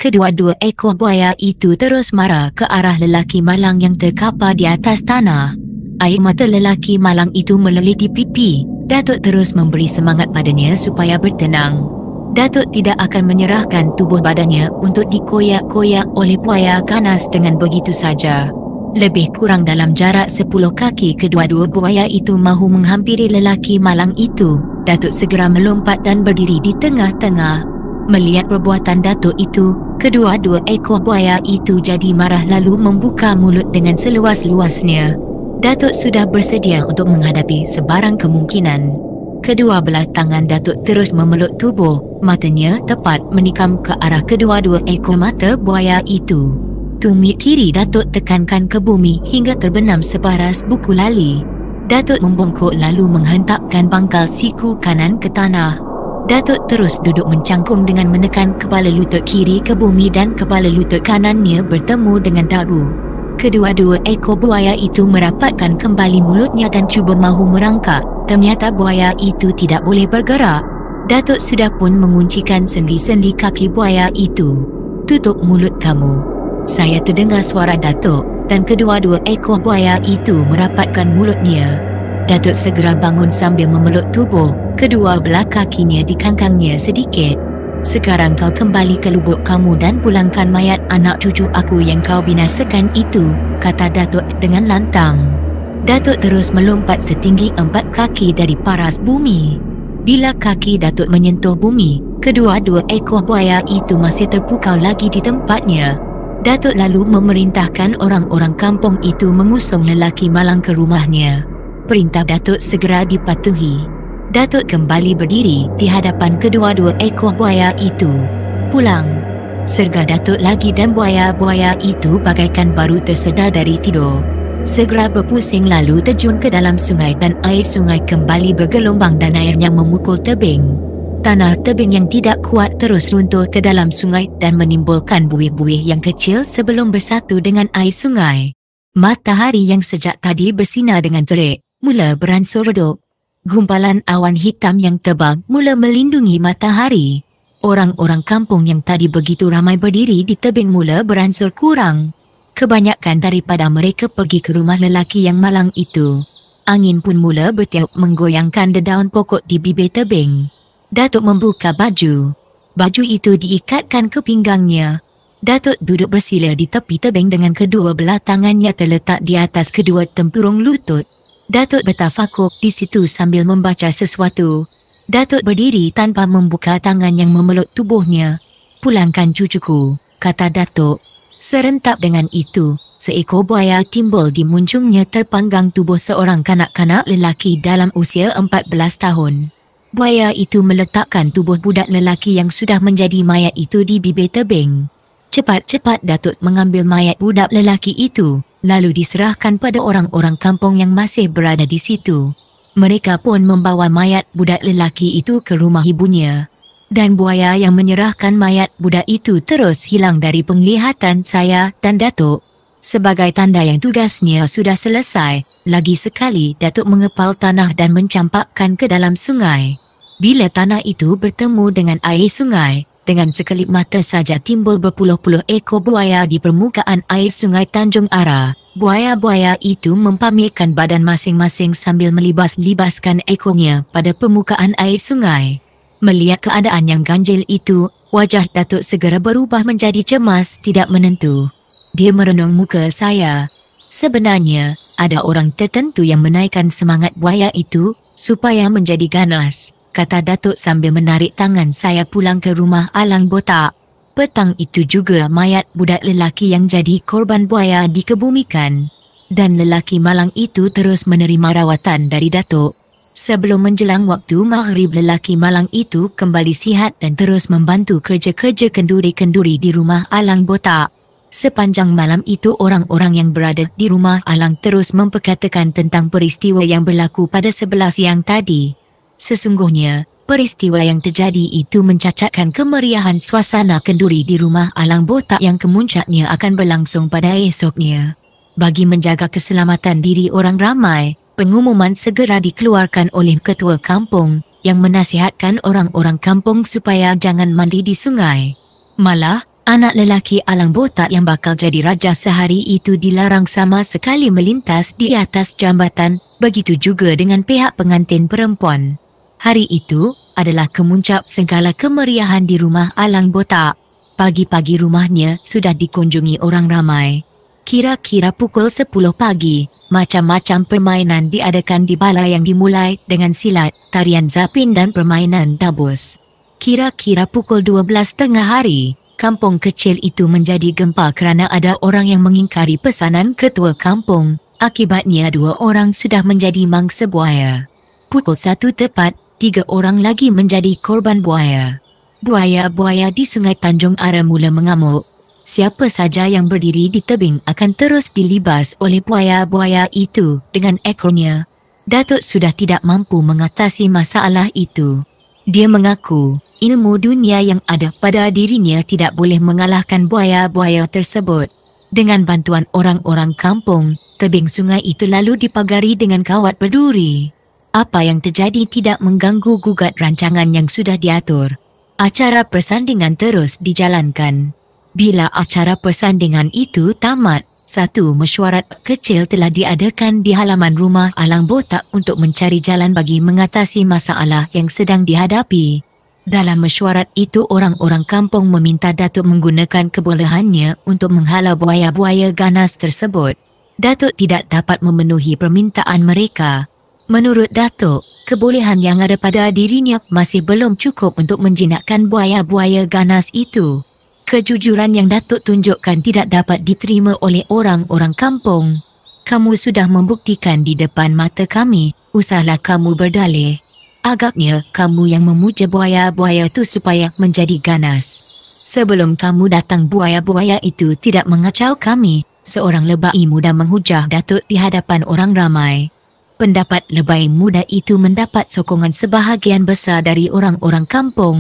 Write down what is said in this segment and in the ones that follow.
Kedua-dua ekor buaya itu terus marah ke arah lelaki malang yang terkapar di atas tanah. Air mata lelaki malang itu meleliti pipi. Datuk terus memberi semangat padanya supaya bertenang. Datuk tidak akan menyerahkan tubuh badannya untuk dikoyak-koyak oleh buaya ganas dengan begitu saja. Lebih kurang dalam jarak 10 kaki kedua-dua buaya itu mahu menghampiri lelaki malang itu. Datuk segera melompat dan berdiri di tengah-tengah. Melihat perbuatan Datuk itu, kedua-dua ekor buaya itu jadi marah lalu membuka mulut dengan seluas-luasnya. Datuk sudah bersedia untuk menghadapi sebarang kemungkinan. Kedua belah tangan Datuk terus memeluk tubuh, matanya tepat menikam ke arah kedua-dua ekor mata buaya itu. Tumit kiri Datuk tekankan ke bumi hingga terbenam separas buku lali. Datuk membongkok lalu menghentakkan pangkal siku kanan ke tanah. Datuk terus duduk mencangkung dengan menekan kepala lutut kiri ke bumi dan kepala lutut kanannya bertemu dengan dagu. Kedua-dua ekor buaya itu merapatkan kembali mulutnya dan cuba mahu merangkak. Ternyata buaya itu tidak boleh bergerak. Datuk sudah pun menguncikan sendi-sendi kaki buaya itu. "Tutup mulut kamu." Saya terdengar suara Datuk dan kedua-dua ekor buaya itu merapatkan mulutnya. Datuk segera bangun sambil memeluk tubuh. Kedua belah kakinya dikangkangnya sedikit. "Sekarang kau kembali ke lubuk kamu dan pulangkan mayat anak cucu aku yang kau binasakan itu," kata Datuk dengan lantang. Datuk terus melompat setinggi 4 kaki dari paras bumi. Bila kaki Datuk menyentuh bumi, kedua-dua ekor buaya itu masih terpukau lagi di tempatnya. Datuk lalu memerintahkan orang-orang kampung itu mengusung lelaki malang ke rumahnya. Perintah Datuk segera dipatuhi. Datuk kembali berdiri di hadapan kedua-dua ekor buaya itu. "Pulang!" serga Datuk lagi dan buaya-buaya itu bagaikan baru tersedar dari tidur. Segera berpusing lalu terjun ke dalam sungai dan air sungai kembali bergelombang dan airnya memukul tebing. Tanah tebing yang tidak kuat terus runtuh ke dalam sungai dan menimbulkan buih-buih yang kecil sebelum bersatu dengan air sungai. Matahari yang sejak tadi bersinar dengan terik mula beransur redup. Gumpalan awan hitam yang tebal mula melindungi matahari. Orang-orang kampung yang tadi begitu ramai berdiri di tebing mula beransur kurang. Kebanyakan daripada mereka pergi ke rumah lelaki yang malang itu. Angin pun mula bertiup menggoyangkan dedaun pokok di bibir tebing. Datuk membuka baju. Baju itu diikatkan ke pinggangnya. Datuk duduk bersila di tepi tebing dengan kedua belah tangannya terletak di atas kedua tempurung lutut. Datuk bertafakkur di situ sambil membaca sesuatu. Datuk berdiri tanpa membuka tangan yang memeluk tubuhnya. "Pulangkan cucuku," kata Datuk. Serentak dengan itu, seekor buaya timbul di muncungnya terpanggang tubuh seorang kanak-kanak lelaki dalam usia 14 tahun. Buaya itu meletakkan tubuh budak lelaki yang sudah menjadi mayat itu di bibir tebing. Cepat-cepat Datuk mengambil mayat budak lelaki itu, lalu diserahkan pada orang-orang kampung yang masih berada di situ. Mereka pun membawa mayat budak lelaki itu ke rumah ibunya. Dan buaya yang menyerahkan mayat budak itu terus hilang dari penglihatan saya dan Datuk. Sebagai tanda yang tugasnya sudah selesai, lagi sekali Datuk mengepal tanah dan mencampakkan ke dalam sungai. Bila tanah itu bertemu dengan air sungai, dengan sekelip mata saja timbul berpuluh-puluh ekor buaya di permukaan air sungai Tanjung Ara. Buaya-buaya itu mempamerkan badan masing-masing sambil melibas-libaskan ekornya pada permukaan air sungai. Melihat keadaan yang ganjil itu, wajah Datuk segera berubah menjadi cemas tidak menentu. Dia merenung muka saya. Sebenarnya, ada orang tertentu yang menaikkan semangat buaya itu supaya menjadi ganas, kata Datuk sambil menarik tangan saya pulang ke rumah alang botak. Petang itu juga mayat budak lelaki yang jadi korban buaya dikebumikan. Dan lelaki malang itu terus menerima rawatan dari Datuk. Sebelum menjelang waktu maghrib, lelaki malang itu kembali sihat dan terus membantu kerja-kerja kenduri-kenduri di rumah alang botak. Sepanjang malam itu orang-orang yang berada di rumah alang terus memperkatakan tentang peristiwa yang berlaku pada 11 siang tadi. Sesungguhnya, peristiwa yang terjadi itu mencacatkan kemeriahan suasana kenduri di rumah alang botak yang kemuncaknya akan berlangsung pada esoknya. Bagi menjaga keselamatan diri orang ramai, pengumuman segera dikeluarkan oleh ketua kampung yang menasihatkan orang-orang kampung supaya jangan mandi di sungai. Malah, Anak lelaki alang botak yang bakal jadi raja sehari itu dilarang sama sekali melintas di atas jambatan, begitu juga dengan pihak pengantin perempuan. Hari itu adalah kemuncak segala kemeriahan di rumah alang botak. Pagi-pagi rumahnya sudah dikunjungi orang ramai. Kira-kira pukul 10 pagi, macam-macam permainan diadakan di balai yang dimulai dengan silat, tarian zapin dan permainan dabus. Kira-kira pukul 12 tengah hari, kampung kecil itu menjadi gempa kerana ada orang yang mengingkari pesanan ketua kampung. Akibatnya 2 orang sudah menjadi mangsa buaya. Pukul 1 tepat, 3 orang lagi menjadi korban buaya. Buaya-buaya di Sungai Tanjung Ara mula mengamuk. Siapa saja yang berdiri di tebing akan terus dilibas oleh buaya-buaya itu dengan ekornya. Datuk sudah tidak mampu mengatasi masalah itu. Dia mengaku ilmu dunia yang ada pada dirinya tidak boleh mengalahkan buaya-buaya tersebut. Dengan bantuan orang-orang kampung, tebing sungai itu lalu dipagari dengan kawat berduri. Apa yang terjadi tidak mengganggu gugat rancangan yang sudah diatur. Acara persandingan terus dijalankan. Bila acara persandingan itu tamat, satu mesyuarat kecil telah diadakan di halaman rumah alang botak untuk mencari jalan bagi mengatasi masalah yang sedang dihadapi. Dalam mesyuarat itu orang-orang kampung meminta Datuk menggunakan kebolehannya untuk menghalau buaya-buaya ganas tersebut. Datuk tidak dapat memenuhi permintaan mereka. Menurut Datuk, kebolehan yang ada pada dirinya masih belum cukup untuk menjinakkan buaya-buaya ganas itu. Kejujuran yang Datuk tunjukkan tidak dapat diterima oleh orang-orang kampung. Kamu sudah membuktikan di depan mata kami, usahlah kamu berdalih. Agaknya kamu yang memuja buaya-buaya itu supaya menjadi ganas. Sebelum kamu datang buaya-buaya itu tidak mengacau kami, seorang lebay muda menghujah Datuk di hadapan orang ramai. Pendapat lebay muda itu mendapat sokongan sebahagian besar dari orang-orang kampung.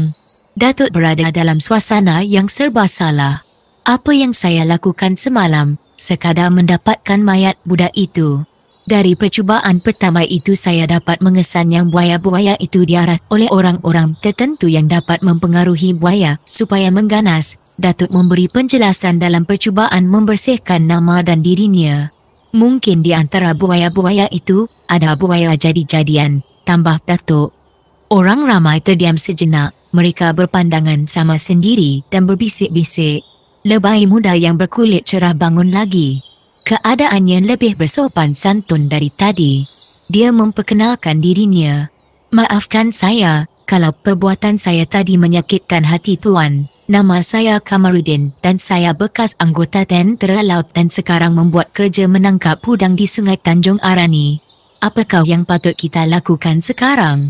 Datuk berada dalam suasana yang serba salah. Apa yang saya lakukan semalam, sekadar mendapatkan mayat budak itu. Dari percubaan pertama itu saya dapat mengesan yang buaya-buaya itu diarat oleh orang-orang tertentu yang dapat mempengaruhi buaya supaya mengganas. Datuk memberi penjelasan dalam percubaan membersihkan nama dan dirinya. Mungkin di antara buaya-buaya itu, ada buaya jadi-jadian, tambah Datuk. Orang ramai terdiam sejenak, mereka berpandangan sama sendiri dan berbisik-bisik. Lebay muda yang berkulit cerah bangun lagi. Keadaannya lebih bersopan santun dari tadi. Dia memperkenalkan dirinya. Maafkan saya, kalau perbuatan saya tadi menyakitkan hati tuan. Nama saya Kamarudin dan saya bekas anggota tentera laut dan sekarang membuat kerja menangkap udang di Sungai Tanjung Arani. Apakah yang patut kita lakukan sekarang?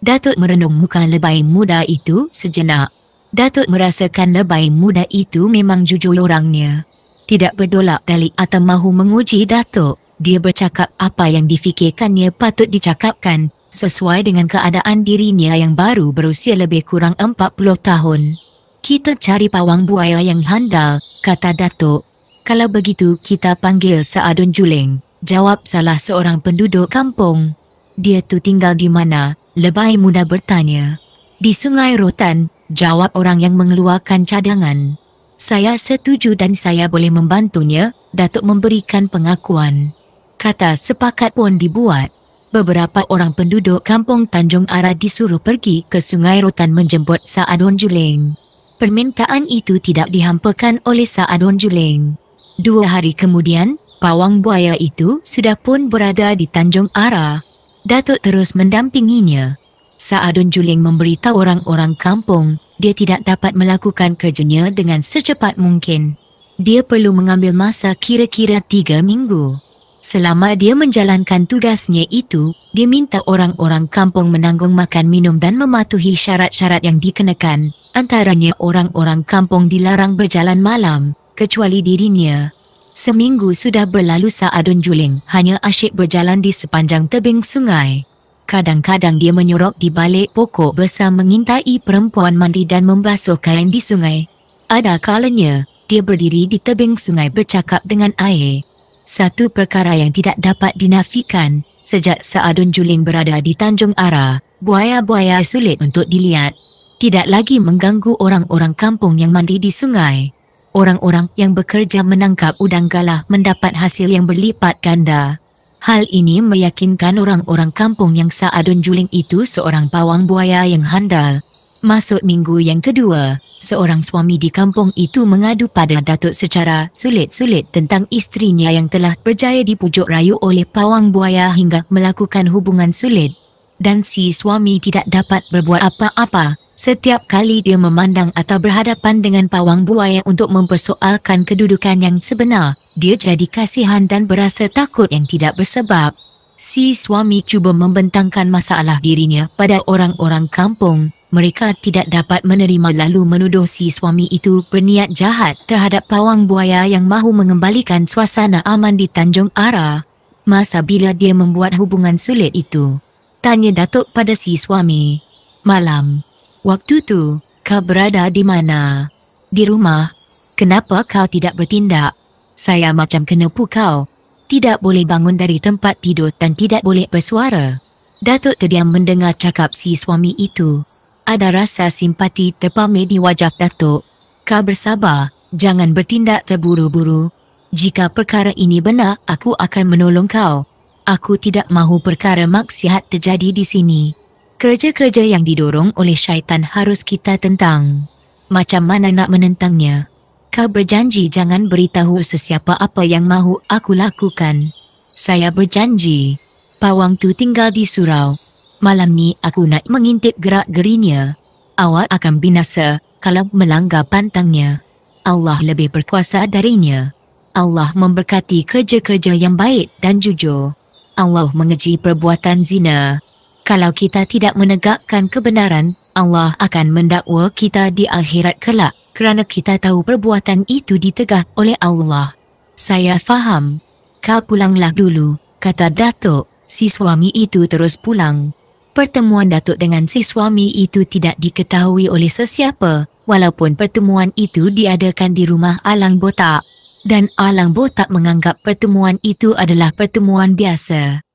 Datuk merenung muka lebay muda itu sejenak. Datuk merasakan lebay muda itu memang jujur orangnya. Tidak berdolak dalik atau mahu menguji Datuk. Dia bercakap apa yang difikirkannya patut dicakapkan, sesuai dengan keadaan dirinya yang baru berusia lebih kurang 40 tahun. Kita cari pawang buaya yang handal, kata Datuk. Kalau begitu kita panggil Saadun Juling, jawab salah seorang penduduk kampung. Dia tu tinggal di mana? Lebay muda bertanya. Di Sungai Rotan, jawab orang yang mengeluarkan cadangan. Saya setuju dan saya boleh membantunya, Datuk memberikan pengakuan. Kata sepakat pun dibuat. Beberapa orang penduduk kampung Tanjung Ara disuruh pergi ke Sungai Rotan menjemput Saadun Juling. Permintaan itu tidak dihampakan oleh Saadun Juling. 2 hari kemudian, pawang buaya itu sudah pun berada di Tanjung Ara. Datuk terus mendampinginya. Saadun Juling memberitahu orang-orang kampung, dia tidak dapat melakukan kerjanya dengan secepat mungkin. Dia perlu mengambil masa kira-kira 3 minggu. Selama dia menjalankan tugasnya itu, dia minta orang-orang kampung menanggung makan minum dan mematuhi syarat-syarat yang dikenakan. Antaranya orang-orang kampung dilarang berjalan malam, kecuali dirinya. Seminggu sudah berlalu Saadun Juling hanya asyik berjalan di sepanjang tebing sungai. Kadang-kadang dia menyorok di balik pokok besar mengintai perempuan mandi dan membasuh kain di sungai. Ada kalanya, dia berdiri di tebing sungai bercakap dengan air. Satu perkara yang tidak dapat dinafikan, sejak Saadun Juling berada di Tanjung Ara, buaya-buaya sulit untuk dilihat. Tidak lagi mengganggu orang-orang kampung yang mandi di sungai. Orang-orang yang bekerja menangkap udang galah mendapat hasil yang berlipat ganda. Hal ini meyakinkan orang-orang kampung yang Saadun Juling itu seorang pawang buaya yang handal. Masuk minggu yang kedua, seorang suami di kampung itu mengadu pada Datuk secara sulit-sulit tentang isterinya yang telah berjaya dipujuk rayu oleh pawang buaya hingga melakukan hubungan sulit. Dan si suami tidak dapat berbuat apa-apa. Setiap kali dia memandang atau berhadapan dengan pawang buaya untuk mempersoalkan kedudukan yang sebenar, dia jadi kasihan dan berasa takut yang tidak bersebab. Si suami cuba membentangkan masalah dirinya pada orang-orang kampung. Mereka tidak dapat menerima lalu menuduh si suami itu berniat jahat terhadap pawang buaya yang mahu mengembalikan suasana aman di Tanjung Ara. Masa bila dia membuat hubungan sulit itu? Tanya Datuk pada si suami. Malam. Waktu tu, kau berada di mana? Di rumah. Kenapa kau tidak bertindak? Saya macam kena pukau. Tidak boleh bangun dari tempat tidur dan tidak boleh bersuara. Datuk terdiam mendengar cakap si suami itu. Ada rasa simpati terpamer di wajah Datuk. Kau bersabar, jangan bertindak terburu-buru. Jika perkara ini benar, aku akan menolong kau. Aku tidak mahu perkara maksiat terjadi di sini. Kerja-kerja yang didorong oleh syaitan harus kita tentang. Macam mana nak menentangnya? Kau berjanji jangan beritahu sesiapa apa yang mahu aku lakukan. Saya berjanji. Pawang tu tinggal di surau. Malam ni aku nak mengintip gerak-gerinya. Awak akan binasa kalau melanggar pantangnya. Allah lebih berkuasa darinya. Allah memberkati kerja-kerja yang baik dan jujur. Allah mengeji perbuatan zina. Kalau kita tidak menegakkan kebenaran, Allah akan mendakwa kita di akhirat kelak kerana kita tahu perbuatan itu ditegah oleh Allah. Saya faham. Kau pulanglah dulu, kata Datuk. Si suami itu terus pulang. Pertemuan Datuk dengan si suami itu tidak diketahui oleh sesiapa, walaupun pertemuan itu diadakan di rumah Alang Botak. Dan Alang Botak menganggap pertemuan itu adalah pertemuan biasa.